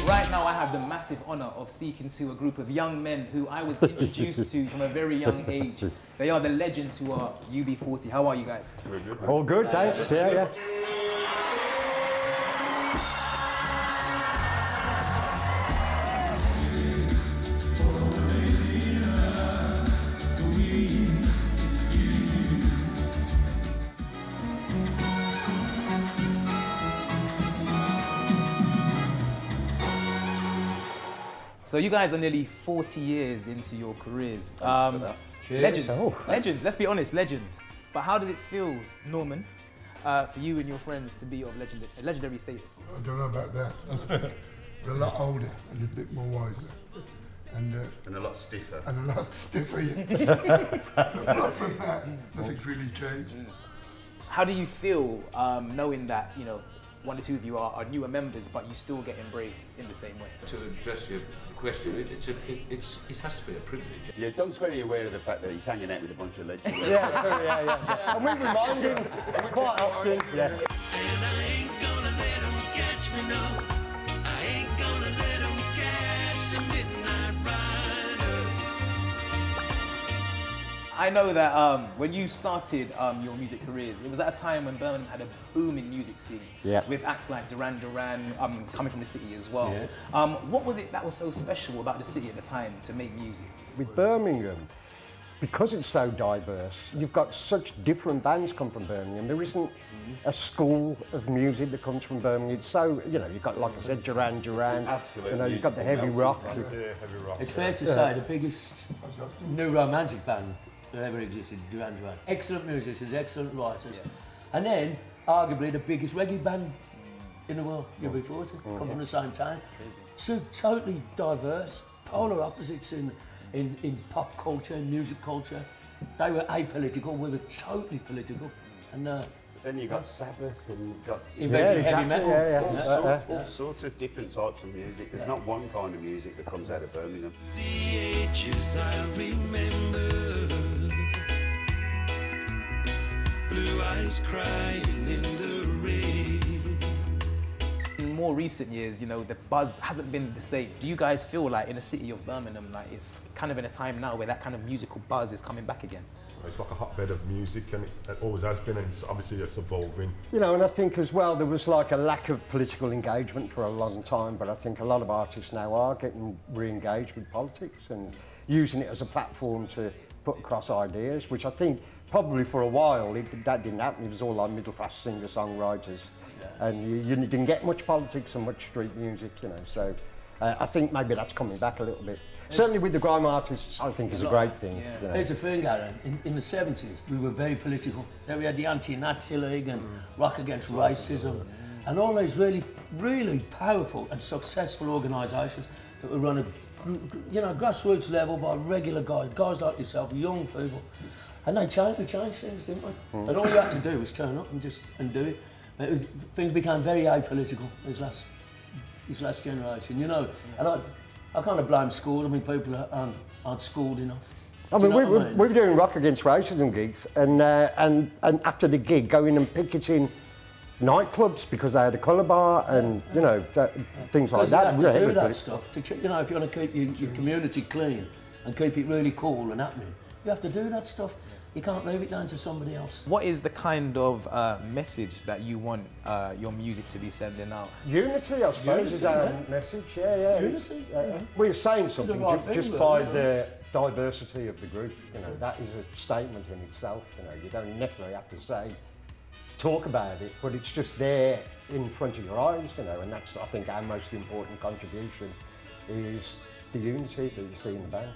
Right now I have the massive honour of speaking to a group of young men who I was introduced to from a very young age. They are the legends who are UB40. How are you guys? Very good. All good, thanks. Yeah. So you guys are nearly 40 years into your careers. Cheers. Legends, Oh, legends, let's be honest, legends. But how does it feel, Norman, for you and your friends to be of legendary status? I don't know about that. We're a lot older and a bit more wiser. And a lot stiffer. And a lot stiffer, yeah. Apart from that, nothing's really changed. How do you feel knowing that, you know, one or two of you are newer members, but you still get embraced in the same way? To address your question, it has to be a privilege. Yeah, Dom's very aware of the fact that he's hanging out with a bunch of legends. Yeah. And we remind him quite often. Yeah. And I ain't gonna let them catch me, no. I ain't gonna let them catch the midnight rider. I know that when you started your music careers, it was at a time when Birmingham had a booming music scene, with acts like Duran Duran coming from the city as well. Yeah. What was it that was so special about the city at the time to make music? With Birmingham, because it's so diverse, you've got such different bands come from Birmingham. There isn't a school of music that comes from Birmingham. It's so, you know, you've got, like I said, Duran Duran. Absolutely. You know, you've got the heavy rock. It's fair to say the biggest new romantic band that ever existed, Duran Duran. Excellent musicians, excellent writers. Yeah. And then, arguably, the biggest reggae band in the world, UB40, come from the same town. So totally diverse, polar opposites in pop culture and music culture. They were apolitical, we were totally political. And then you've got Sabbath and you've got... Invented heavy metal. All sorts of different types of music. There's not one kind of music that comes out of Birmingham. The ages I remember, blue eyes crying in the rain. In more recent years, you know, the buzz hasn't been the same. Do you guys feel like in the city of Birmingham, like it's kind of in a time now where that kind of musical buzz is coming back again? It's like a hotbed of music, and it always has been, and obviously it's evolving. You know, and I think as well there was like a lack of political engagement for a long time, but I think a lot of artists now are getting re-engaged with politics and using it as a platform to put across ideas, which I think probably for a while that didn't happen. It was all like middle-class singer-songwriters, and you didn't get much politics and much street music, you know, so I think maybe that's coming back a little bit. Certainly with the grime artists, I think it's a great thing. Yeah. You know. Here's the thing, Aaron, in the 70s, we were very political. Then we had the Anti-Nazi League and Rock Against Racism, and all these really, really powerful and successful organisations that were run at, you know, grassroots level by regular guys like yourself, young people. And we changed things, didn't we? And all you had to do was turn up and do it. Things became very apolitical this last generation, you know. And I kind of blame school. I mean, people aren't schooled enough. I mean, we were doing Rock Against Racism gigs, and after the gig, going and picketing nightclubs because they had a colour bar and, you know, things like that. You have to do that stuff. You know, if you want to keep your community clean and keep it really cool and happening, you have to do that stuff. You can't leave it down to somebody else. What is the kind of message that you want your music to be sending out? Unity, I suppose, is our message. Yeah. Unity. We're saying something just by the diversity of the group. You know, that is a statement in itself. You know, you don't necessarily have to talk about it, but it's just there in front of your eyes. You know, and that's, I think, our most important contribution is the unity that you see in the band.